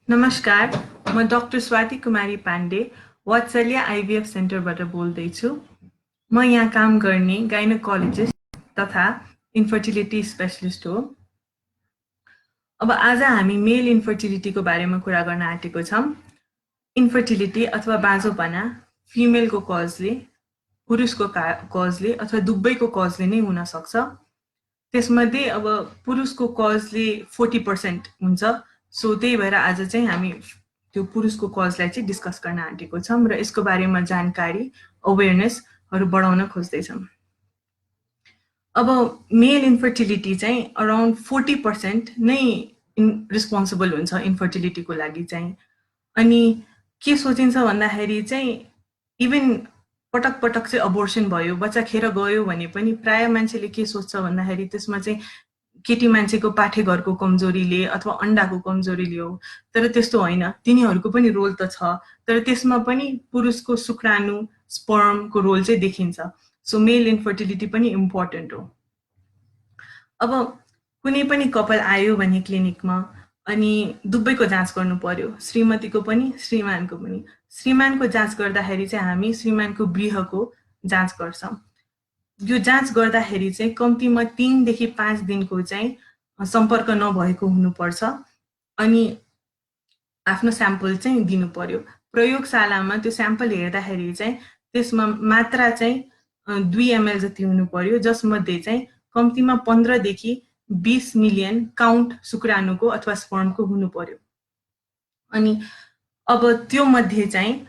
नमस्कार, म डाक्टर स्वाति कुमारी पाण्डे वात्सल्य आइभीएफ सेन्टरबाट बोल्दैछु। म यहाँ काम गर्ने गाइनोकोलोजिस्ट तथा इन्फर्टिलिटी स्पेशलिस्ट हो। अब आज हामी मेल इन्फर्टिलिटीको बारेमा कुरा गर्न आँटेको छौँ। इन्फर्टिलिटी अथवा बाँझोपना फिमेलको कजले, पुरुषको कजले अथवा दुवैको कजले नै हुन सक्छ। त्यसमध्ये अब पुरुषको कजले 40% हुन्छ। सो त्यही भएर आज चाहिँ हामी त्यो पुरुषको कजलाई चाहिँ डिस्कस गर्न आँटेको छौँ र यसको बारेमा जानकारी अवेरनेसहरू बढाउन खोज्दैछौँ। अब मेल इन्फर्टिलिटी चाहिँ अराउन्ड 40% नै रिस्पोन्सिबल हुन्छ इन्फर्टिलिटीको लागि चाहिँ। अनि के सोचिन्छ भन्दाखेरि चाहिँ इभन पटक पटक चाहिँ अबोर्सन भयो, बच्चा खेर गयो भने पनि प्राय मान्छेले के सोच्छ भन्दाखेरि त्यसमा चाहिँ केटी मान्छेको पाठेघरको कमजोरीले अथवा अन्डाको कमजोरीले हो। तर त्यस्तो होइन, तिनीहरूको पनि रोल त छ, तर त्यसमा पनि पुरुषको शुक्राणु स्पर्मको रोल चाहिँ देखिन्छ। सो मेल इन्फर्टिलिटी पनि इम्पोर्टेन्ट हो। अब कुनै पनि कपल आयो भने क्लिनिकमा अनि दुवैको जाँच गर्नु पर्यो, श्रीमतीको पनि श्रीमानको पनि। श्रीमानको जाँच गर्दाखेरि चाहिँ हामी श्रीमानको गृहको जाँच गर्छौँ। यो जाँच गर्दाखेरि चाहिँ कम्तीमा 3 देखि 5 दिनको चाहिँ सम्पर्क नभएको हुनुपर्छ अनि आफ्नो स्याम्पल चाहिँ दिनु पर्यो। प्रयोगशालामा त्यो स्याम्पल हेर्दाखेरि चाहिँ त्यसमा मात्रा चाहिँ 2 ml जति हुनु पर्यो, जसमध्ये चाहिँ कम्तीमा 15 देखि 20 मिलियन काउन्ट शुक्राणुको अथवा स्पर्मको हुनु पर्यो। अनि अब त्यो मध्ये चाहिँ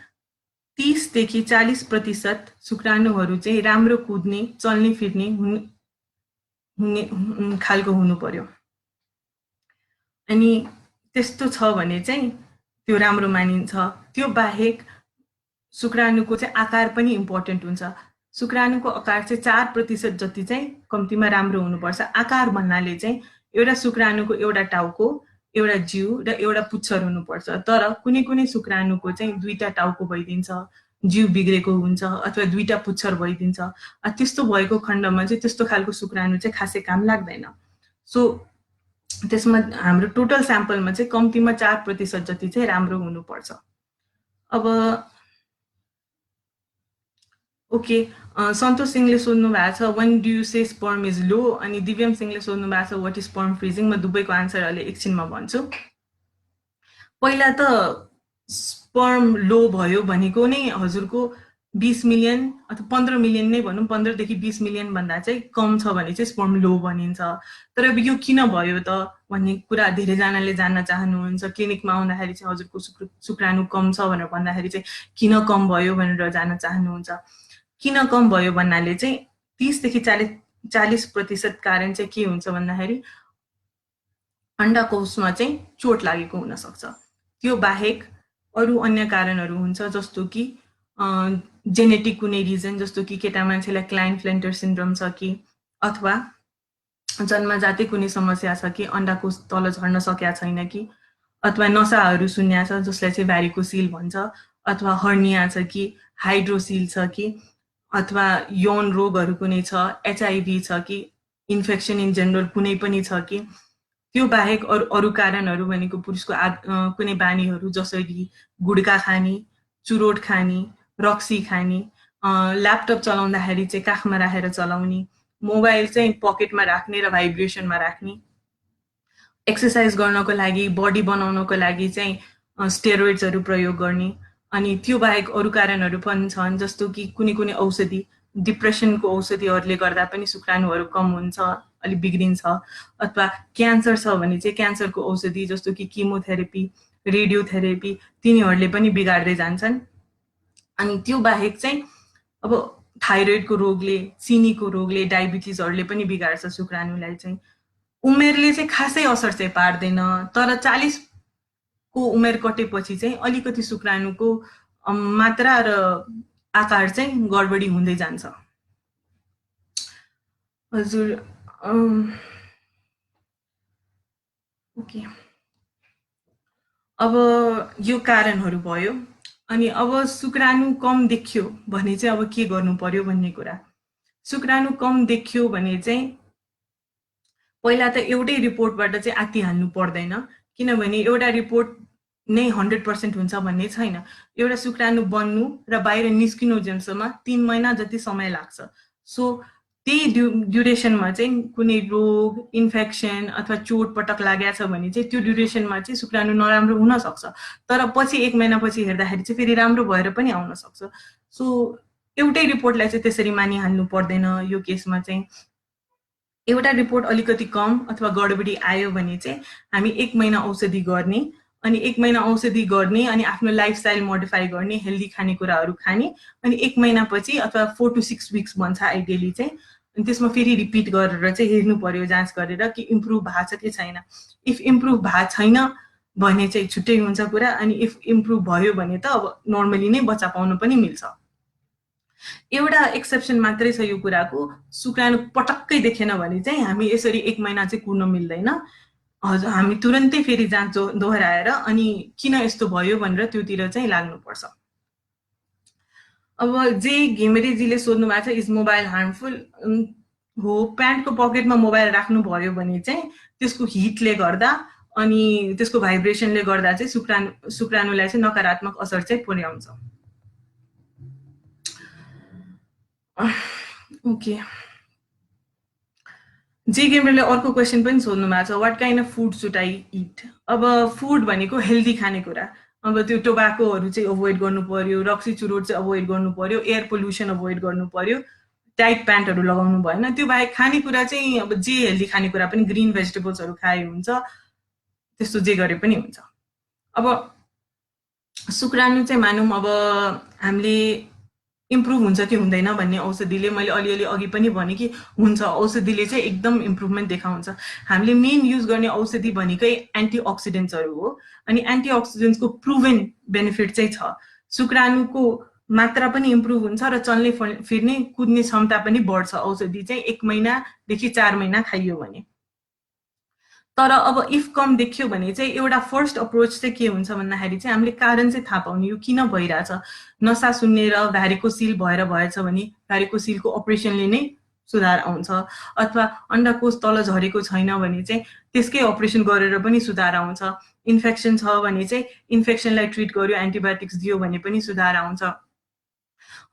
30 देखि 40% शुक्राणुहरू चाहिँ राम्रो कुद्ने, चल्ने फिर्ने हुने खालको हुनु पर्यो। अनि त्यस्तो छ भने चाहिँ त्यो राम्रो मानिन्छ। त्यो बाहेक शुक्राणुको चाहिँ आकार पनि इम्पोर्टेन्ट हुन्छ। शुक्राणुको आकार चाहिँ 4% जति चाहिँ कम्तीमा राम्रो हुनुपर्छ। आकार भन्नाले चाहिँ एउटा शुक्राणुको एउटा टाउको, एउटा जिउ र एउटा पुच्छर हुनुपर्छ। तर कुनै कुनै शुक्राणुको चाहिँ 2टा टाउको भइदिन्छ, जिउ बिग्रेको हुन्छ अथवा 2टा पुच्छर भइदिन्छ। त्यस्तो भएको खण्डमा चाहिँ त्यस्तो खालको शुक्राणु चाहिँ खासै काम लाग्दैन। सो त्यसमा हाम्रो टोटल स्याम्पलमा चाहिँ कम्तीमा 4% जति चाहिँ राम्रो हुनुपर्छ। अब ओके, सन्तोष सिंहले सोध्नु भएको छ when do you say sperm is low, अनि दिव्यम सिंहले सोध्नु भएको छ what is sperm freezing। म दुवैको आन्सर अहिले एकछिनमा भन्छु। पहिला त स्पर्म लो भयो भनेको नै हजुरको 20 मिलियन अथवा 15 मिलियन नै भनौँ, 15 देखि 20 मिलियन भन्दा चाहिँ कम छ भने चाहिँ स्पर्म लो भनिन्छ। तर अब यो किन भयो त भन्ने कुरा धेरैजनाले जान्न चाहनुहुन्छ। क्लिनिकमा आउँदाखेरि चाहिँ हजुरको शुक्राणु कम छ भनेर भन्दाखेरि चाहिँ किन कम भयो भनेर जान्न चाहनुहुन्छ। किन कम भयो भन्नाले चाहिँ 30 देखि 40% कारण चाहिँ के हुन्छ भन्दाखेरि अण्डकोशमा चाहिँ चोट लागेको हुन सक्छ। त्यो बाहेक अरू अन्य कारणहरू हुन्छ, जस्तो कि जेनेटिक कुनै रिजन, जस्तो कि केटा मान्छेलाई क्लाइनफ्लेन्टर सिन्ड्रोम छ कि अथवा जन्मजातै कुनै समस्या छ कि अण्डाकोश तल झर्न सकेका छैन कि अथवा नसाहरू सुन्या छ जसलाई चाहिँ भ्यारिकोसिल भन्छ, अथवा हर्निया छ कि हाइड्रोसिल छ कि अथवा यौन रोगहरू कुनै छ, एचआइभी छ कि इन्फेक्सन इन जेनरल कुनै पनि छ कि। त्यो बाहेक अरू कारणहरू भनेको पुरुषको कुनै बानीहरू, जसरी गुड्का खाने, चुरोट खाने, रक्सी खाने, ल्यापटप चलाउँदाखेरि चाहिँ काखमा राखेर चलाउने, मोबाइल चाहिँ पकेटमा राख्ने र भाइब्रेसनमा राख्ने, एक्सर्साइज गर्नको लागि, बडी बनाउनको लागि चाहिँ स्टेरोइड्सहरू प्रयोग गर्ने। अनि त्यो बाहेक अरू कारणहरू पनि छन्, जस्तो कि कुनै कुनै औषधि, डिप्रेसनको औषधिहरूले गर्दा पनि शुक्राणुहरू कम हुन्छ, अलिक बिग्रिन्छ। अथवा क्यान्सर छ भने चाहिँ क्यान्सरको औषधि जस्तो कि किमोथेरापी, रेडियोथेरापी, तिनीहरूले पनि बिगार्दै जान्छन्। अनि त्यो बाहेक चाहिँ अब थाइरोइडको रोगले, चिनीको रोगले, डायबिटिजहरूले पनि बिगार्छ शुक्राणुलाई चाहिँ। उमेरले चाहिँ खासै असर चाहिँ पार्दैन, तर 40 को उमेर कटेपछि चाहिँ अलिकति शुक्राणुको मात्रा र आकार चाहिँ गडबडी हुँदै जान्छ। हजुर, ओके, अब यो कारणहरू भयो। अनि अब शुक्राणु कम देखियो भने चाहिँ अब के गर्नु पर्यो भन्ने कुरा। शुक्राणु कम देखियो भने चाहिँ पहिला त एउटै रिपोर्टबाट चाहिँ आत्तिहाल्नु पर्दैन, किनभने एउटा रिपोर्ट नै 100% हुन्छ भन्ने छैन। एउटा शुक्राणु बन्नु र बाहिर निस्किनु जेम्सम्म 3 महिना जति समय लाग्छ। सो त्यही ड्युरेसनमा चाहिँ कुनै रोग, इन्फेक्सन अथवा चोटपटक लागेको छ भने चाहिँ त्यो ड्युरेसनमा चाहिँ शुक्राणु नराम्रो हुनसक्छ। तर पछि 1 महिनापछि हेर्दाखेरि चाहिँ फेरि राम्रो भएर पनि आउन सक्छ। सो एउटै रिपोर्टलाई चाहिँ त्यसरी मानिहाल्नु पर्दैन यो केसमा चाहिँ। एउटा रिपोर्ट अलिकति कम अथवा गडबडी आयो भने चाहिँ हामी 1 महिना औषधि गर्ने अनि 1 महिना औषधि गर्ने अनि आफ्नो लाइफस्टाइल मोडिफाई गर्ने, हेल्दी खानेकुराहरू खाने अनि 1 महिनापछि अथवा 4 to 6 विक्स भन्छ आइडियली चाहिँ। अनि त्यसमा फेरि रिपिट गरेर चाहिँ हेर्नु पर्यो जाँच गरेर कि इम्प्रुभ भएको छ कि छैन। इफ इम्प्रुभ भएको छैन भने चाहिँ छुट्टै हुन्छ कुरा, अनि इफ इम्प्रुभ भयो भने त अब नर्मली नै बच्चा पाउन पनि मिल्छ। एउटा एक्सेप्सन मात्रै छ यो कुराको, शुक्राणु पटक्कै देखेन भने चाहिँ हामी यसरी 1 महिना चाहिँ कुर्न मिल्दैन। हजुर, हामी तुरन्तै फेरि जाँच दोहोऱ्याएर अनि किन यस्तो भयो भनेर त्योतिर चाहिँ लाग्नुपर्छ। अब जे घिमिरेजीले सोध्नु भएको छ, इज मोबाइल हार्मफुल? हो, प्यान्टको पकेटमा मोबाइल राख्नु भयो भने चाहिँ त्यसको हिटले गर्दा अनि त्यसको भाइब्रेसनले गर्दा चाहिँ शुक्राणुलाई चाहिँ नकारात्मक असर चाहिँ पुर्याउँछ। ओके, जे गेमरले अर्को क्वेसन पनि सोध्नु भएको छ, what kind of food should I eat? अब फुड भनेको हेल्दी खानेकुरा। अब त्यो टोबाकोहरू चाहिँ अभोइड गर्नु पर्यो, रक्सी चुरोट चाहिँ अभोइड गर्नु पर्यो, एयर पोल्युसन अभोइड गर्नु पर्यो, टाइट प्यान्टहरू लगाउनु भएन। त्यो बाहेक खानेकुरा चाहिँ अब जे हेल्दी खानेकुरा पनि, ग्रिन भेजिटेबल्सहरू खाए हुन्छ, त्यस्तो जे गरे पनि हुन्छ। अब शुक्राणु चाहिँ मानौँ अब हामीले इम्प्रुभ हुन्छ कि हुँदैन भन्ने औषधिले, मैले अलिअलि अघि पनि भने कि हुन्छ, औषधिले चाहिँ एकदम इम्प्रुभमेन्ट देखाउँछ। हामीले मेन युज गर्ने औषधि भनेकै एन्टिअक्सिडेन्ट्सहरू हो, अनि एन्टिअक्सिडेन्ट्सको प्रुभन बेनिफिट चाहिँ छ। शुक्राणुको मात्रा पनि इम्प्रुभ हुन्छ र चल्ने फिर्ने कुद्ने क्षमता पनि बढ्छ औषधि चाहिँ 1 महिनादेखि 4 महिना खाइयो भने। तर अब इफ कम देखियो भने चाहिँ एउटा फर्स्ट अप्रोच चाहिँ के हुन्छ भन्दाखेरि चाहिँ हामीले कारण चाहिँ थाहा पाउने, यो किन भइरहेछ। नसा सुन्नेर भ्यारिकोसिल भएर भएछ भने भ्यारिकोसिलको अपरेसनले नै सुधार आउँछ, अथवा अण्डकोष तल झरेको छैन भने चाहिँ त्यसकै अपरेसन गरेर पनि सुधार आउँछ। इन्फेक्सन छ भने चाहिँ इन्फेक्सनलाई ट्रिट गर्यो, एन्टिबायोटिक्स दियो भने पनि सुधार आउँछ।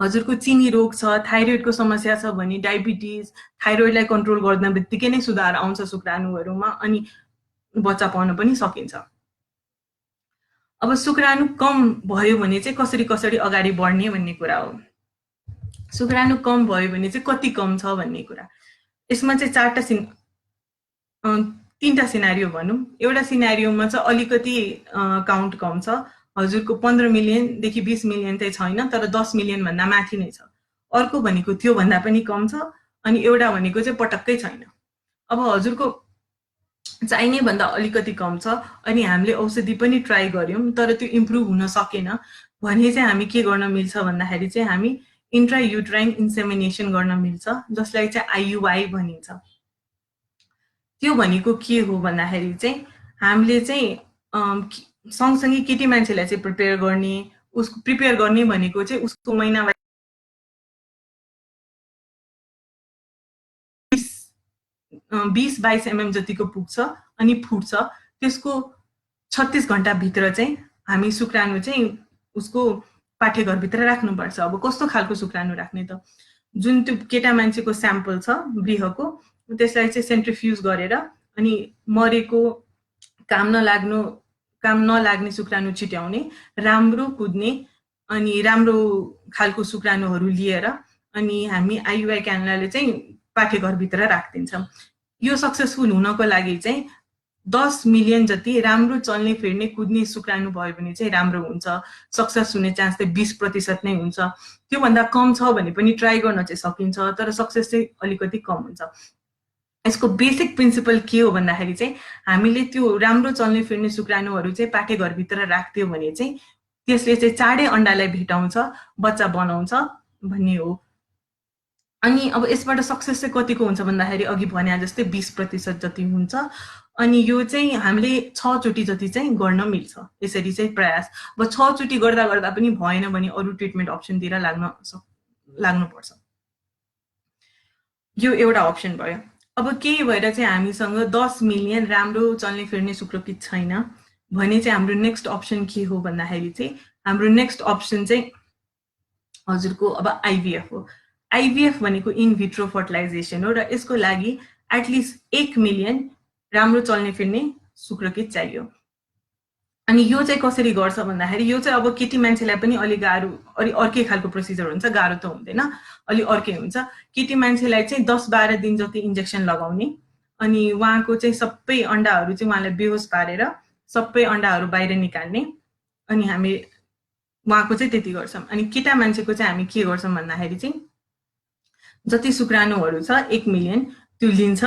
हजुरको चिनी रोग छ, थाइरोइडको समस्या छ भने डायबिटिज, थाइरोइडलाई कन्ट्रोल गर्न बित्तिकै नै सुधार आउँछ शुक्राणुहरूमा, अनि बच्चा पाउन पनि सकिन्छ। अब शुक्राणु कम भयो भने चाहिँ कसरी अगाडि बढ्ने भन्ने कुरा हो। शुक्राणु कम भयो भने चाहिँ कति कम छ भन्ने कुरा, यसमा चाहिँ 3टा सिनारियो भनौँ। एउटा सिनारियोमा चाहिँ अलिकति काउन्ट कम छ, हजुरको 15 मिलियनदेखि 20 मिलियन चाहिँ छैन, तर 10 मिलियन भन्दा माथि नै छ। अर्को भनेको त्यो भन्दा पनि कम छ, अनि एउटा भनेको चाहिँ पटक्कै छैन। अब हजुरको चाहिने भन्दा अलिकति कम छ अनि हामीले औषधि पनि ट्राई गर्यौं तर त्यो इम्प्रुभ हुन सकेन भने चाहिँ हामी के गर्न मिल्छ भन्दाखेरि चाहिँ हामी इन्ट्रायुट्राइन इन्सेमिनेसन गर्न मिल्छ, जसलाई चाहिँ आइयुआई भनिन्छ। त्यो भनेको के हो भन्दाखेरि चाहिँ हामीले चाहिँ सँगसँगै केटी मान्छेलाई चाहिँ प्रिपेयर गर्ने भनेको चाहिँ उसको महिना 20-22 mm जतिको पुग्छ अनि फुट्छ। त्यसको 36 घण्टा भित्र चाहिँ हामी शुक्राणु चाहिँ उसको पाठेघरभित्र राख्नुपर्छ। अब कस्तो खालको शुक्राणु राख्ने त, जुन त्यो केटा मान्छेको स्याम्पल छ गृहको त्यसलाई चाहिँ सेन्ट्रिफ्युज गरेर अनि मरेको काम नलाग्ने शुक्राणु छिट्याउने, राम्रो कुद्ने अनि राम्रो खालको शुक्राणुहरू लिएर अनि हामी आइयुआई क्यानुलाले चाहिँ पाठेघरभित्र राखिदिन्छौँ। यो सक्सेसफुल हुनको लागि चाहिँ 10 मिलियन जति राम्रो चल्ने फिर्ने कुद्ने शुक्राणु भयो भने चाहिँ राम्रो हुन्छ। सक्सेस हुने चान्स चाहिँ 20% नै हुन्छ। त्योभन्दा कम छ भने पनि ट्राई गर्न चाहिँ सकिन्छ, तर सक्सेस चाहिँ अलिकति कम हुन्छ। यसको बेसिक प्रिन्सिपल के हो भन्दाखेरि चाहिँ हामीले त्यो राम्रो चल्ने फिर्ने शुक्राणुहरू चाहिँ पाठेघरभित्र राख्दियो भने चाहिँ त्यसले चाहिँ चाँडै अण्डालाई भेटाउँछ, बच्चा बनाउँछ भन्ने हो। अनि अब यसबाट सक्सेस चाहिँ कतिको हुन्छ भन्दाखेरि अघि भने जस्तै 20% जति हुन्छ। अनि यो चाहिँ हामीले 6 चोटि जति चाहिँ गर्न मिल्छ। यसरी चाहिँ प्रयास, अब 6 चोटि गर्दा गर्दा पनि भएन भने अरू ट्रिटमेन्ट अप्सनतिर लाग्नुपर्छ। यो एउटा अप्सन भयो। अब केही भएर चाहिँ हामीसँग 10 मिलियन राम्रो चल्ने फिर्ने शुक्रपित छैन भने चाहिँ हाम्रो नेक्स्ट अप्सन के हो भन्दाखेरि चाहिँ हाम्रो नेक्स्ट अप्सन चाहिँ हजुरको अब आइभीएफ हो। आइभीएफ भनेको इन भिट्रो फर्टिलाइजेसन हो र यसको लागि एटलिस्ट 1 मिलियन राम्रो चल्ने फिर्ने शुक्रकीट चाहियो। अनि यो चाहिँ कसरी गर्छ भन्दाखेरि यो चाहिँ अब केटी मान्छेलाई पनि अलि गाह्रो अलि अर्कै खालको प्रोसिजर हुन्छ, गाह्रो त हुँदैन, अलि अर्कै हुन्छ। केटी मान्छेलाई चाहिँ 10-12 दिन जति इन्जेक्सन लगाउने अनि उहाँको चाहिँ सबै अन्डाहरू चाहिँ उहाँलाई बेहोस पारेर सबै अन्डाहरू बाहिर निकाल्ने अनि हामी उहाँको चाहिँ त्यति गर्छौँ। अनि केटा मान्छेको चाहिँ हामी के गर्छौँ भन्दाखेरि चाहिँ जति शुक्राणुहरू छ 1 मिलियन त्यो लिन्छ,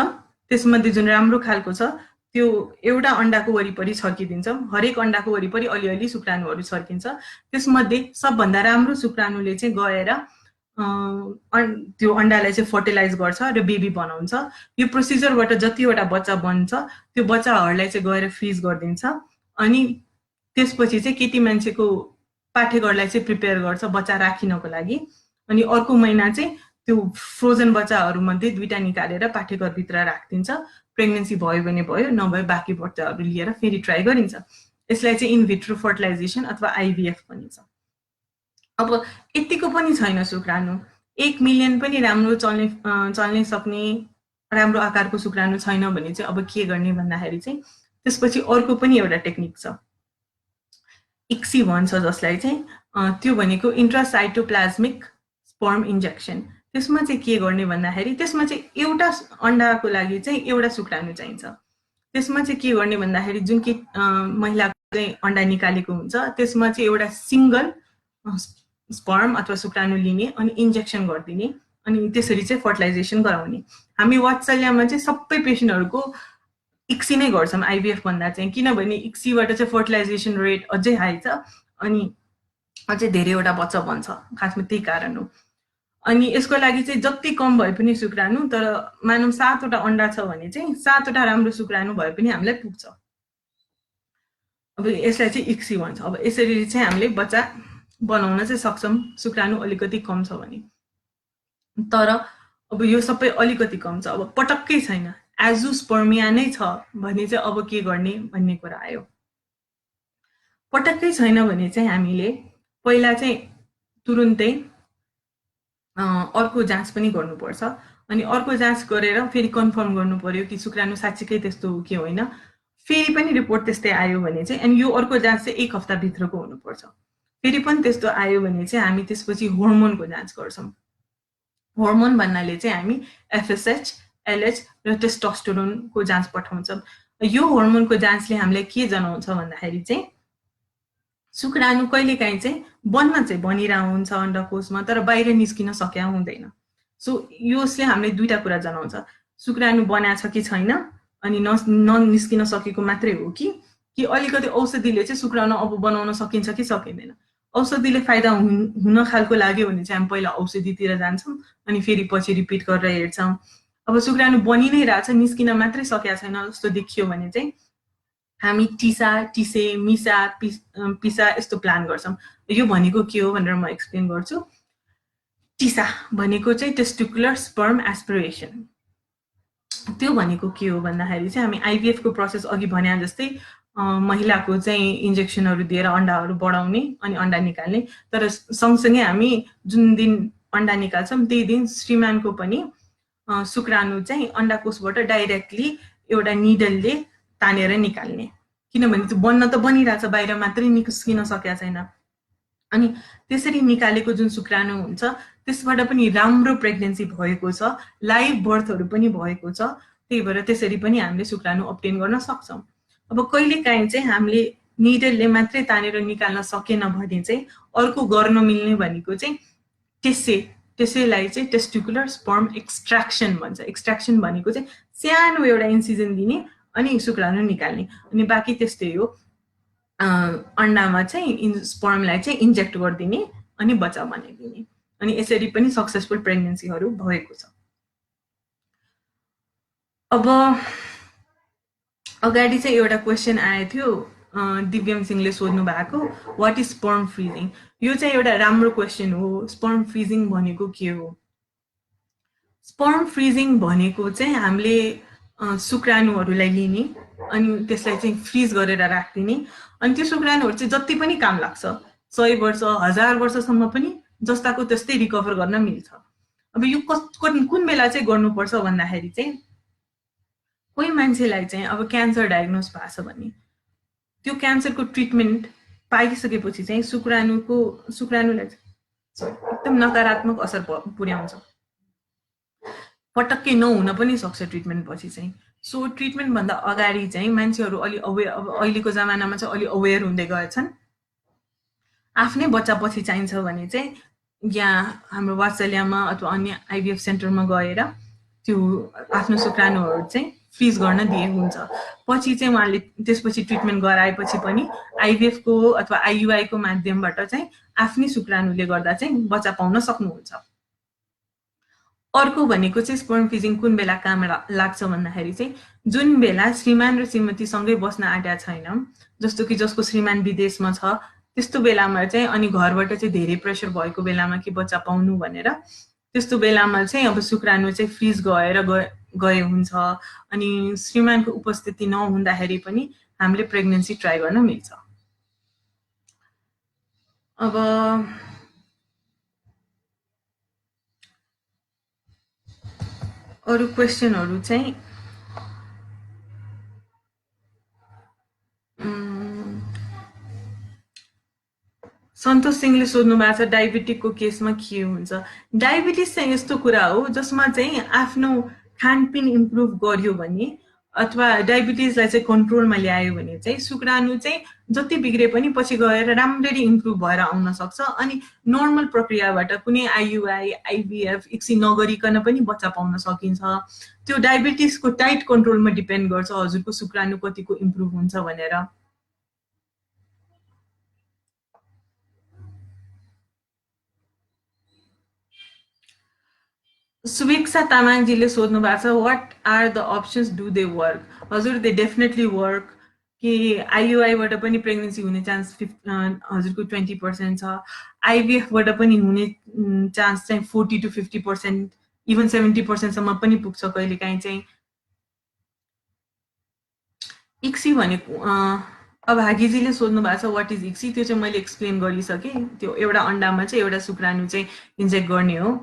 त्यसमध्ये जुन राम्रो खालको छ त्यो एउटा अन्डाको वरिपरि छर्किदिन्छौँ। हरेक अन्डाको वरिपरि अलिअलि शुक्राणुहरू छर्किन्छ। त्यसमध्ये सबभन्दा राम्रो शुक्राणुले चाहिँ गएर त्यो अन्डालाई चाहिँ फर्टिलाइज गर्छ र बेबी बनाउँछ। यो प्रोसिजरबाट जतिवटा बच्चा बन्छ त्यो बच्चाहरूलाई चाहिँ गएर फ्रिज गरिदिन्छ अनि त्यसपछि चाहिँ केटी मान्छेको पाठेघरलाई चाहिँ प्रिपेयर गर्छ बच्चा राखिनको लागि। अनि अर्को महिना चाहिँ त्यो फ्रोजन बच्चाहरूमध्ये 2टा निकालेर पाठेघरभित्र राखिदिन्छ। प्रेग्नेन्सी भयो भने भयो, नभए बाँकी बच्चाहरू लिएर फेरि ट्राई गरिन्छ। यसलाई चाहिँ इन भिट्रो फर्टिलाइजेसन अथवा आइभीएफ भनिन्छ। अब यतिको पनि छैन शुक्राणु, 1 मिलियन पनि राम्रो चल्ने सक्ने राम्रो आकारको शुक्राणु छैन भने चाहिँ अब के गर्ने भन्दाखेरि चाहिँ त्यसपछि अर्को पनि एउटा टेक्निक छ, इक्सी भन्छ जसलाई चाहिँ त्यो भनेको इन्ट्रासाइटोप्लाज्मिक स्पर्म इन्जेक्सन। त्यसमा चाहिँ के गर्ने भन्दाखेरि त्यसमा चाहिँ एउटा अन्डाको लागि चाहिँ एउटा शुक्राणु चाहिन्छ। त्यसमा चाहिँ के गर्ने भन्दाखेरि जुन कि महिलाको चाहिँ अन्डा निकालेको हुन्छ त्यसमा चाहिँ एउटा सिङ्गल स्पर्म अथवा शुक्राणु लिने अनि इन्जेक्सन गरिदिने अनि त्यसरी चाहिँ फर्टिलाइजेसन गराउने। हामी वात्सल्यमा चाहिँ सबै पेसेन्टहरूको इक्सी नै गर्छौँ आइभीएफ भन्दा चाहिँ, किनभने इक्सीबाट चाहिँ फर्टिलाइजेसन रेट अझै हाई छ अनि अझै धेरैवटा बच्चा बन्छ, खासमा त्यही कारण हो। अनि यसको लागि चाहिँ जति कम भए पनि शुक्राणु, तर मानौँ 7वटा अन्डा छ भने चाहिँ 7वटा राम्रो शुक्राणु भए पनि हामीलाई पुग्छ। अब यसलाई चाहिँ इक्सी भन्छ। अब यसरी चाहिँ हामीले बच्चा बनाउन चाहिँ सक्छौँ शुक्राणु अलिकति कम छ भने। तर अब यो सबै अलिकति कम छ, अब पटक्कै छैन, एजुस्पर्मिया नै छ भने चाहिँ अब के गर्ने भन्ने कुरा आयो। पटक्कै छैन भने चाहिँ हामीले पहिला चाहिँ तुरुन्तै अर्को जाँच पनि गर्नुपर्छ अनि अर्को जाँच गरेर फेरि कन्फर्म गर्नु पर्यो कि शुक्राणु साँच्चीकै त्यस्तो हो कि होइन। फेरि पनि रिपोर्ट त्यस्तै आयो भने चाहिँ अनि यो अर्को जाँच चाहिँ 1 हप्ताभित्रको हुनुपर्छ। फेरि पनि त्यस्तो आयो भने चाहिँ हामी त्यसपछि हर्मोनको जाँच गर्छौँ। हर्मोन भन्नाले चाहिँ हामी एफएसएच, एलएच र टेस्टोस्टेरोनको जाँच पठाउँछौँ। यो हर्मोनको जाँचले हामीलाई के जनाउँछ भन्दाखेरि चाहिँ शुक्राणु कहिलेकाहीँ चाहिँ बन्न चाहिँ बनिरहेको हुन्छ अण्डकोशमा, तर बाहिर निस्किन सकेका हुँदैन। सो यसले हामीले 2टा कुरा जनाउँछ, शुक्राणु बनाएको छ कि छैन अनि ननिस्किन सकेको मात्रै हो कि अलिकति औषधिले चाहिँ शुक्राणु अब बनाउन सकिन्छ कि सकिँदैन। औषधिले फाइदा हुन खालको लाग्यो भने चाहिँ हामी पहिला औषधितिर जान्छौँ अनि फेरि पछि रिपिट गरेर हेर्छौँ। अब शुक्राणु बनि नै रहेछ, निस्किन मात्रै सकेका छैन जस्तो देखियो भने चाहिँ हामी टिसा, टिसे, मिसा, पिसा यस्तो प्लान गर्छौँ। यो भनेको के हो भनेर म एक्सप्लेन गर्छु। टिसा भनेको चाहिँ टेस्टिकुलर स्पर्म एस्पिरेसन। त्यो भनेको के हो भन्दाखेरि चाहिँ हामी आइभीएफको प्रोसेस अघि भने जस्तै महिलाको चाहिँ इन्जेक्सनहरू दिएर अन्डाहरू बढाउने अनि अन्डा निकाल्ने, तर सँगसँगै हामी जुन दिन अन्डा निकाल्छौँ त्यही दिन श्रीमानको पनि शुक्राणु चाहिँ अन्डाकोशबाट डाइरेक्टली एउटा निडलले तानेर निकाल्ने, किनभने त्यो बन्न त बनिरहेछ, बाहिर मात्रै निस्किन सकेका छैन। अनि त्यसरी निकालेको जुन शुक्राणु हुन्छ त्यसबाट पनि राम्रो प्रेग्नेन्सी भएको छ, लाइभ बर्थहरू पनि भएको छ, त्यही भएर त्यसरी पनि हामीले शुक्राणु अब्टेन गर्न सक्छौँ। अब कहिलेकाहीँ चाहिँ हामीले निडलले मात्रै तानेर निकाल्न सकेन भने चाहिँ अर्को गर्न मिल्ने भनेको चाहिँ त्यसैलाई चाहिँ टेस्टिकुलर स्पर्म एक्सट्र्याक्सन भन्छ। एक्सट्र्याक्सन भनेको चाहिँ सानो एउटा इन्सिजन दिने अनि शुक्राणु निकाल्ने, अनि बाँकी त्यस्तै हो, अन्डामा चाहिँ स्पर्मलाई चाहिँ इन्जेक्ट गरिदिने अनि बच्चा बनाइदिने, अनि यसरी पनि सक्सेसफुल प्रेग्नेन्सीहरू भएको छ। अब अगाडि चाहिँ एउटा क्वेसन आएको थियो दिव्यम सिंहले सोध्नु भएको, वाट इज स्पर्म फ्रिजिङ। यो चाहिँ एउटा राम्रो क्वेसन हो। स्पर्म फ्रिजिङ भनेको के हो? स्पर्म फ्रिजिङ भनेको चाहिँ हामीले शुक्राणुहरूलाई लिने अनि त्यसलाई चाहिँ फ्रिज गरेर राखिदिने अनि त्यो शुक्राणुहरू चाहिँ जति पनि काम लाग्छ 100 वर्ष 1000 वर्षसम्म पनि जस्ताको त्यस्तै रिकभर गर्न मिल्छ। अब यो कुन बेला चाहिँ गर्नुपर्छ भन्दाखेरि चाहिँ कोही मान्छेलाई चाहिँ अब क्यान्सर डायग्नोज भएको छ भने त्यो क्यान्सरको ट्रिटमेन्ट पाइसकेपछि चाहिँ शुक्राणुलाई एकदम नकारात्मक असर पुर्याउँछ, पटक्कै नहुन पनि सक्छ ट्रिटमेन्ट पछि चाहिँ। सो ट्रिटमेन्ट भन्दा अगाडि चाहिँ मान्छेहरू अलि अवेर, अब अहिलेको जमानामा चाहिँ अलि अवेर हुँदै गएछन्। आफ्नै बच्चा पछि चाहिन्छ भने चाहिँ यहाँ हाम्रो वात्सल्यमा अथवा अन्य आइभीएफ सेन्टरमा गएर त्यो आफ्नो शुक्राणुहरू चाहिँ फ्रिज गर्न दिए हुन्छ। पछि चाहिँ उहाँले त्यसपछि ट्रिटमेन्ट गराएपछि पनि आइभीएफ को अथवा आइयुआई को माध्यमबाट चाहिँ आफ्नै शुक्राणुले गर्दा चाहिँ बच्चा पाउन सक्नुहुन्छ। अर्को भनेको चाहिँ स्पर्म फ्रिजिङ कुन बेला काम लाग्छ भन्दाखेरि चाहिँ जुन बेला श्रीमान र श्रीमती सँगै बस्न आँटेका छैन, जस्तो कि जसको श्रीमान विदेशमा छ त्यस्तो बेलामा चाहिँ अनि घरबाट चाहिँ धेरै प्रेसर भएको बेलामा कि बच्चा पाउनु भनेर त्यस्तो बेलामा चाहिँ अब शुक्राणु चाहिँ फ्रिज गए हुन्छ अनि श्रीमानको उपस्थिति नहुँदाखेरि पनि हामीले प्रेग्नेन्सी ट्राई गर्न मिल्छ। अब अरु क्वेशनहरु चाहिँ सन्तोष सिंहले सोध्नु भएको छ डायबिटिकको केसमा के हुन्छ। डायबिटिस चाहिँ यस्तो कुरा हो जसमा चाहिँ आफ्नो खानपिन इम्प्रुभ गर्यो भने अथवा डायबिटिसलाई चाहिँ कन्ट्रोलमा ल्यायो भने चाहिँ शुक्राणु चाहिँ जति बिग्रे पनि पछि गएर राम्ररी इम्प्रुभ भएर आउन सक्छ अनि नर्मल प्रक्रियाबाट कुनै आइयुआई आइभीएफ इक्सी नगरिकन पनि बच्चा पाउन सकिन्छ। त्यो डायबिटिसको टाइट कन्ट्रोलमा डिपेन्ड गर्छ हजुरको शुक्राणु कतिको इम्प्रुभ हुन्छ भनेर। सुवेक्षा तामाङजीले सोध्नु भएको छ what are the options, do they work? हजुर दे डेफिनेटली वर्क। कि आइयुआईबाट पनि प्रेग्नेन्सी हुने चान्स हजुरको 20% छ, आइभीएफबाट पनि हुने चान्स चाहिँ 40 to 50%, इभन 70% सम्म पनि पुग्छ कहिलेकाहीँ चाहिँ। इक्सी भनेको अब हागीजीले सोध्नु भएको छ व्हाट इज इक्सी, त्यो चाहिँ मैले एक्सप्लेन गरिसकेँ। त्यो एउटा अन्डामा चाहिँ एउटा शुक्राणु चाहिँ इन्जेक्ट गर्ने हो।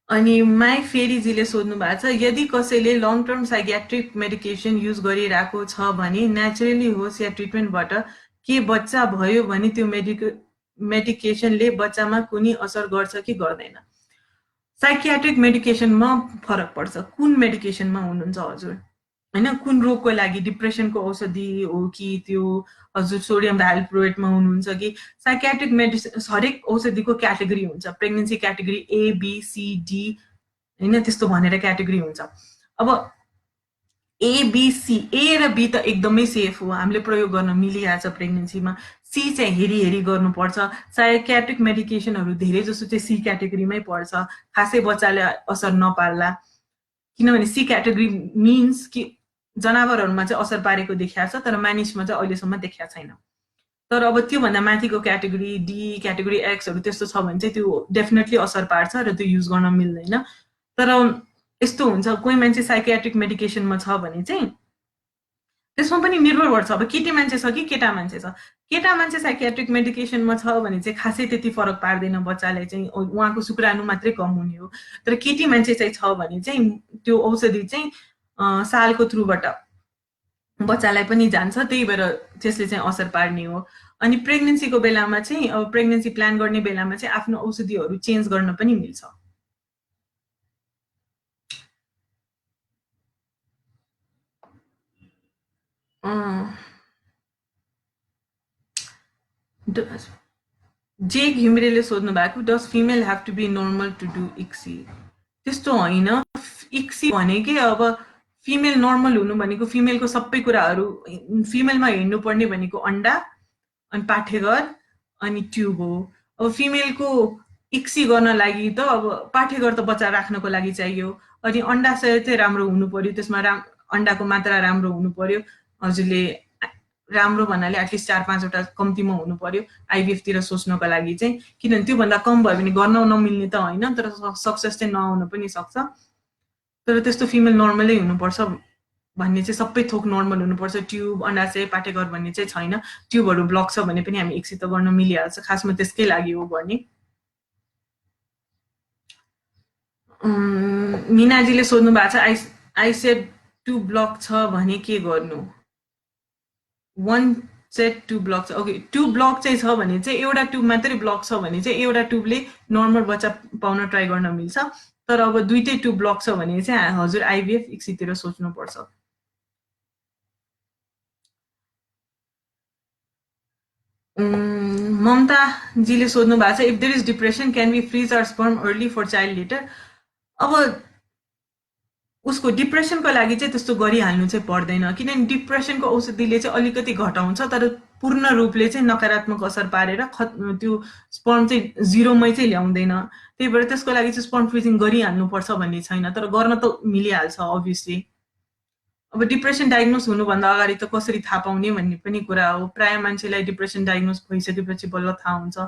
अनि माई फेरीजीले सोध्नु भएको छ यदि कसैले long term psychiatric medication use गरिरहेको छ भने नेचुरली होस् या ट्रिटमेन्टबाट के बच्चा भयो भने त्यो मेडिकेसनले बच्चामा कुनै असर गर्छ कि गर्दैन? साइकियाट्रिक मेडिकेसनमा फरक पर्छ कुन मेडिकेसनमा हुनुहुन्छ हजुर हैन, कुन रोगको लागि, डिप्रेसनको औषधि हो कि त्यो हजुर सोडियम भाइल्प्रोएटमा हुनुहुन्छ कि साइकियाट्रिक मेडिसिन, हरेक औषधिको क्याटेगोरी हुन्छ, pregnancy category A B C D हैन त्यस्तो भनेर क्याटेगोरी हुन्छ। अब ए बी सी, ए र बी त एकदमै सेफ हो, हामीले प्रयोग गर्न मिलिहाल्छ प्रेग्नेन्सीमा। सी चाहिँ हेरी गर्नुपर्छ। साइकियाट्रिक मेडिकेसनहरू धेरै जसो चाहिँ सी क्याटेगोरीमै पर्छ, खासै बच्चाले असर नपार्ला, किनभने सी क्याटेगोरी मिन्स कि जनावरहरूमा चाहिँ असर पारेको देखिया छ तर मानिसमा चाहिँ अहिलेसम्म देखिया छैन। तर अब त्योभन्दा माथिको क्याटेगोरी डी क्याटेगोरी एक्सहरू त्यस्तो छ भने चाहिँ त्यो डेफिनेटली असर पार्छ र त्यो युज गर्न मिल्दैन। तर यस्तो हुन्छ कोही मान्छे साइकियाट्रिक मेडिकेसनमा छ भने चाहिँ त्यसमा पनि निर्भर गर्छ अब केटी मान्छे छ कि केटा मान्छे छ। केटा मान्छे साइकियाट्रिक मेडिकेसनमा छ भने चाहिँ खासै त्यति फरक पार्दैन बच्चाले चाहिँ, उहाँको शुक्राणु मात्रै कम हुने हो। तर केटी मान्छे चाहिँ छ भने चाहिँ त्यो औषधि चाहिँ सालको थ्रुबाट बच्चालाई पनि जान्छ, त्यही भएर त्यसले चाहिँ असर पार्ने हो। अनि प्रेग्नेन्सीको बेलामा चाहिँ अब प्रेग्नेन्सी प्लान गर्ने बेलामा चाहिँ आफ्नो औषधिहरू चेन्ज गर्न पनि मिल्छ। जे घिमिरेले सोध्नु भएको does female have to be normal to do ICSI? त्यस्तो होइन। इक्सी भनेकै अब फिमेल नर्मल हुनु भनेको फिमेलको सबै कुराहरू, फिमेलमा हेर्नुपर्ने भनेको अन्डा अनि पाठेघर अनि ट्युब हो। अब फिमेलको इक्सी गर्न लागि त अब पाठेघर त बच्चा राख्नको लागि चाहियो, अनि अन्डा सहित चाहिँ राम्रो हुनु पर्यो, त्यसमा अन्डाको मात्रा राम्रो हुनु पर्यो। हजुरले राम्रो भन्नाले एटलिस्ट 4-5 वटा कम्तीमा हुनु पर्यो आइभीएफ तिर सोच्नको लागि चाहिँ, किनभने त्योभन्दा कम भयो भने गर्न नमिल्ने त होइन तर सक्सेस चाहिँ नआउन पनि सक्छ। तर त्यस्तो फिमेल नर्मलै हुनुपर्छ भन्ने चाहिँ सबै थोक नर्मल हुनुपर्छ, ट्युब अन्डाशय पाठेघर भन्ने चाहिँ छैन। ट्युबहरू ब्लक छ भने पनि हामी एकसित गर्न मिलिहाल्छ, खासमा त्यसकै लागि हो गर्ने। मिनाजीले सोध्नु भएको छ आइसेड 2 ब्लक छ भने के गर्नु? 1 सेट 2 ब्लक छ। ओके, 2 ब्लक चाहिँ छ भने चाहिँ एउटा ट्युब मात्रै ब्लक छ भने चाहिँ एउटा ट्युबले नर्मल बच्चा पाउन ट्राई गर्न मिल्छ। तर अब दुईटै ट्युब ब्लक छ भने चाहिँ हजुर आइभीएफ इक्सीतिर सोच्नुपर्छ। ममताजीले सोध्नु भएको छ if there is depression can we freeze our sperm early for child later? अब उसको डिप्रेसनको लागि चाहिँ त्यस्तो गरिहाल्नु चाहिँ पर्दैन, किनभने डिप्रेसनको औषधिले चाहिँ अलिकति घटाउँछ तर पूर्ण रूपले चाहिँ नकारात्मक असर पारेर त्यो स्पर्म चाहिँ जिरोमै चाहिँ ल्याउँदैन। त्यही भएर त्यसको लागि चाहिँ स्पर्म फ्रिजिङ गरिहाल्नुपर्छ भन्ने छैन, तर गर्न त मिलिहाल्छ अभियसली। अब डिप्रेसन डायग्नोस हुनुभन्दा अगाडि त कसरी थाहा पाउने भन्ने पनि कुरा हो। प्राय मान्छेलाई डिप्रेसन डायग्नोस भइसकेपछि बल्ल थाहा हुन्छ।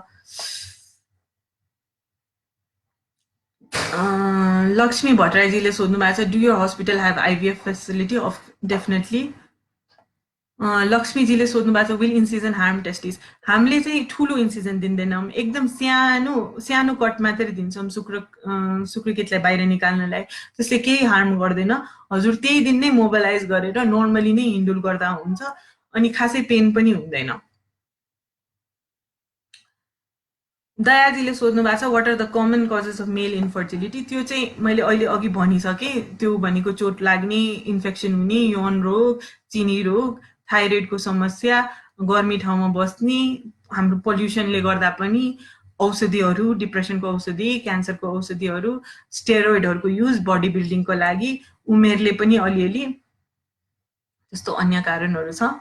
लक्ष्मी भट्टराईजीले सोध्नु भएको छ do your hospital have IVF facility? Of definitely. लक्ष्मीजीले सोध्नु भएको छ विल इन्सिजन हार्म टेस्टिस? हामीले चाहिँ ठुलो इन्सिजन दिँदैनौँ, एकदम सानो सानो कट मात्रै दिन्छौँ शुक्रकेतलाई बाहिर निकाल्नलाई। त्यसले केही हार्म गर्दैन। हजुर त्यही दिन नै मोबिलाइज गरेर नर्मली नै हिन्डुल गर्दा हुन्छ अनि खासै पेन पनि हुँदैन। दयाजीले सोध्नु भएको छ what are the common causes of male infertility? त्यो चाहिँ मैले अहिले अघि भनिसकेँ। त्यो भनेको चोट लाग्ने, इन्फेक्सन हुने, यौन रोग, चिनी रोग, थाइरोइडको समस्या, गर्मी ठाउँमा बस्ने, हाम्रो पोल्युसनले गर्दा पनि, औषधिहरू, डिप्रेसनको औषधि, क्यान्सरको औषधिहरू, स्टेरोइडहरूको युज बडी बिल्डिङको लागि, उमेरले पनि अलिअलि, त्यस्तो अन्य कारणहरू छ।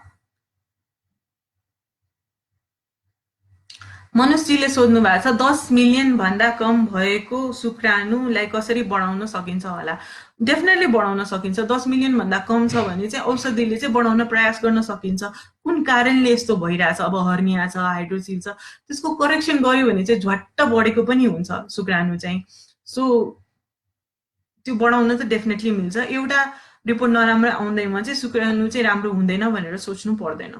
मनुषजीले सोध्नु भएको छ 10 मिलियन भन्दा कम भएको शुक्राणुलाई कसरी बढाउन सकिन्छ होला? डेफिनेटली बढाउन सकिन्छ। 10 मिलियन भन्दा कम छ भने चाहिँ औषधिले चाहिँ बढाउन प्रयास गर्न सकिन्छ। कुन कारणले यस्तो भइरहेछ, अब हर्निया छ, हाइड्रोसिल छ, त्यसको करेक्सन गर्यो भने चाहिँ झट्ट बढेको पनि हुन्छ शुक्राणु चाहिँ। सो त्यो बढाउन चाहिँ डेफिनेटली मिल्छ। एउटा रिपोर्ट नराम्रो आउँदैमा चाहिँ शुक्राणु चाहिँ राम्रो हुँदैन भनेर सोच्नु पर्दैन।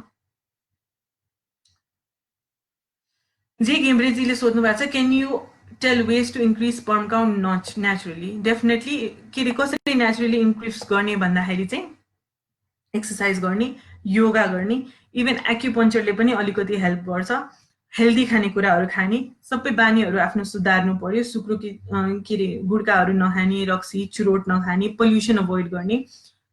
जे घिम्रेजीले सोध्नु भएको छ can you tell ways to increase sperm count naturally? Definitely. के अरे कसरी नेचुरली इन्क्रिज गर्ने भन्दाखेरि चाहिँ एक्सर्साइज गर्ने, योगा गर्ने, इभन एक्युपङ्क्चरले पनि अलिकति हेल्प गर्छ। हेल्दी खानेकुराहरू खाने, सबै बानीहरू आफ्नो सुधार्नु पर्यो। के अरे गुड्काहरू नखाने, रक्सी चुरोट नखाने, पोल्युसन अभोइड गर्ने,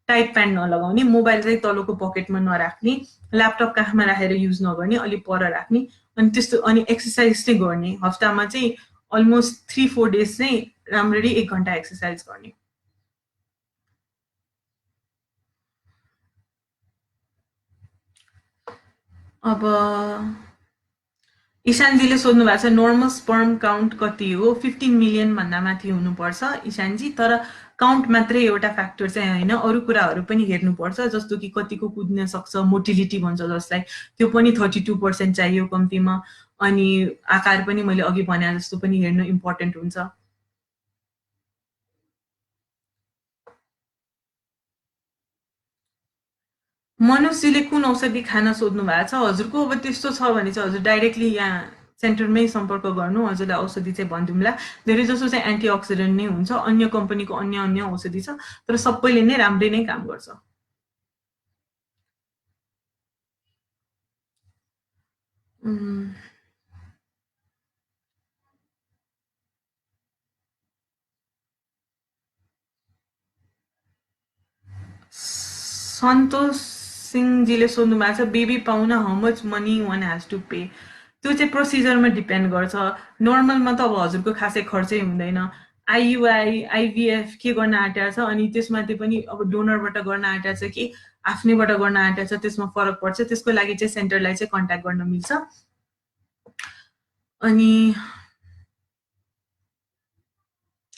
टाइट प्यान्ट नलगाउने, मोबाइल चाहिँ तलको पकेटमा नराख्ने, ल्यापटप काखमा राखेर युज नगर्ने, अलिक पर राख्ने, अनि त्यस्तो। अनि एक्सर्साइज चाहिँ गर्ने, हप्तामा चाहिँ अलमोस्ट 3-4 डेज चाहिँ राम्ररी 1 घन्टा एक्सर्साइज गर्ने। अब ईशानजीले सोध्नु भएको छ नर्मल स्पर्म काउन्ट कति हो? 15 मिलियन भन्दा माथि हुनुपर्छ ईशानजी। तर काउन्ट मात्रै एउटा फ्याक्टर चाहिँ होइन, अरू कुराहरू पनि हेर्नुपर्छ, जस्तो कि कतिको कुद्न सक्छ, मोटिलिटी भन्छ जसलाई, त्यो पनि 32% चाहियो कम्तीमा। अनि आकार पनि मैले अघि भने जस्तो पनि हेर्नु इम्पोर्टेन्ट हुन्छ। मनुषजीले कुन औषधि खान सोध्नु भएको छ हजुरको? अब त्यस्तो छ भने चाहिँ हजुर डाइरेक्टली यहाँ सेन्टरमै सम्पर्क गर्नु, हजुरलाई औषधि चाहिँ भनिदिउँला। धेरै जसो चाहिँ एन्टिअक्सिडेन्ट नै हुन्छ, अन्य कम्पनीको अन्य औषधि छ, तर सबैले नै राम्रै नै काम गर्छ। सन्तोष सिंहजीले सोध्नु भएको छ बेबी पाउन how much money one has to pay? त्यो चाहिँ प्रोसिजरमा डिपेन्ड गर्छ। नर्मलमा त अब हजुरको खासै खर्चै हुँदैन। आइयुआई, आइभीएफ के गर्न आँटेको छ, अनि त्यसमाथि पनि अब डोनरबाट गर्न आँटेको छ कि आफ्नैबाट गर्न आँटेको छ, त्यसमा फरक पर्छ। त्यसको लागि चाहिँ सेन्टरलाई चाहिँ कन्ट्याक्ट गर्न मिल्छ। अनि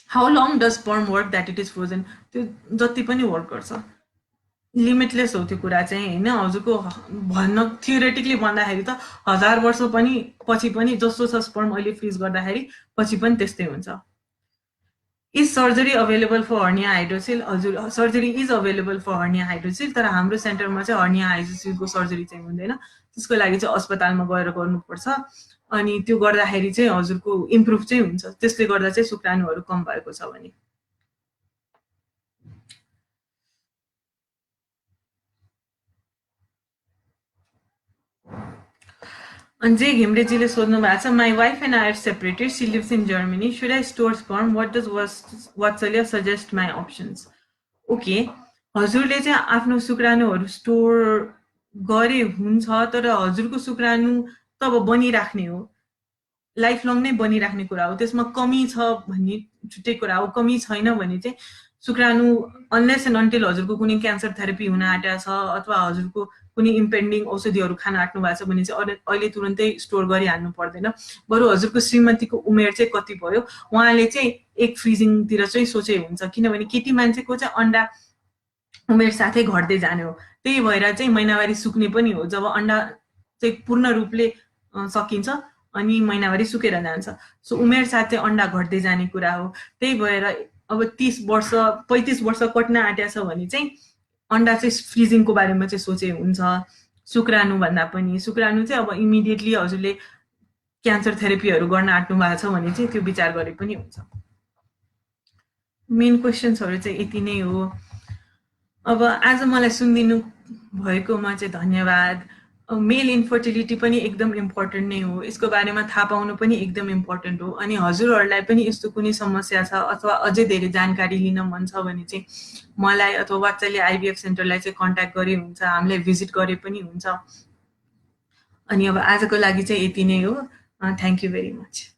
how long does sperm work that it is frozen? त्यो जति पनि वर्क गर्छ, लिमिटलेस हो त्यो कुरा चाहिँ होइन। हजुरको भन्न थियोरेटिकली भन्दाखेरि त 1000 वर्ष पनि पछि पनि जस्तो छ स्पर्म अहिले फ्रिज गर्दाखेरि पछि पनि त्यस्तै हुन्छ। Is surgery available for hernia hydrocele? हजुर, surgery is available for hernia hydrocele, तर हाम्रो सेन्टरमा चाहिँ हर्निया हाइड्रोसिलको सर्जरी चाहिँ हुँदैन। त्यसको लागि चाहिँ अस्पतालमा गएर गर्नुपर्छ। अनि त्यो गर्दाखेरि चाहिँ हजुरको इम्प्रुभ चाहिँ हुन्छ, त्यसले गर्दा चाहिँ शुक्राणुहरू कम भएको छ भने। जे घिम्रेजीले सोध्नु भएको छ, my wife and I are separated, she lives in Germany, should I store sperm, what does Vatsalya suggest my options? Okay, हजुरले चाहिँ आफ्नो शुक्राणुहरू स्टोर गरे हुन्छ, तर हजुरको शुक्राणु त अब बनिराख्ने हो, लाइफ लङ नै बनिराख्ने कुरा हो, त्यसमा कमी छ भन्ने छुट्टै कुरा हो। कमी छैन भने चाहिँ शुक्राणु अनलेस एन्ड अन्टिल हजुरको कुनै क्यान्सर थेरापी हुन आँटेको छ अथवा हजुरको कुनै इम्पेन्डिङ औषधिहरू खान आँट्नु भएको छ भने चाहिँ अहिले तुरन्तै स्टोर गरिहाल्नु पर्दैन। बरु हजुरको श्रीमतीको उमेर चाहिँ कति भयो, उहाँले चाहिँ एक फ्रिजिङतिर चाहिँ सोचे हुन्छ, किनभने केटी मान्छेको चाहिँ अन्डा उमेर साथै घट्दै जाने हो। त्यही भएर चाहिँ महिनावारी सुक्ने पनि हो, जब अन्डा चाहिँ पूर्ण रूपले सकिन्छ अनि महिनावारी सुकेर जान्छ। सो उमेर साथ चाहिँ अन्डा घट्दै जाने कुरा हो। त्यही भएर अब 30 वर्ष 35 वर्ष कट्न आँटेको छ भने चाहिँ अन्डा चाहिँ फ्रिजिङको बारेमा चाहिँ सोचे हुन्छ, शुक्राणु भन्दा पनि। शुक्राणु चाहिँ अब इमिडिएटली हजुरले क्यान्सर थेरापीहरू गर्न आँट्नु भएको छ भने चाहिँ त्यो विचार गरे पनि हुन्छ। मेन क्वेसन्सहरू चाहिँ यति नै हो। अब आज मलाई सुनिदिनु भएकोमा चाहिँ धन्यवाद। मेल इन्फर्टिलिटी पनि एकदम इम्पोर्टेन्ट नै हो, यसको बारेमा थाहा पाउनु पनि एकदम इम्पोर्टेन्ट हो। अनि हजुरहरूलाई पनि यस्तो कुनै समस्या छ अथवा अझै धेरै जानकारी लिन मन छ भने चाहिँ मलाई अथवा वात्सल्य आइभीएफ सेन्टरलाई चाहिँ कन्ट्याक्ट गरे हुन्छ, हामीलाई भिजिट गरे पनि हुन्छ। अनि अब आजको लागि चाहिँ यति नै हो। Thank you very much.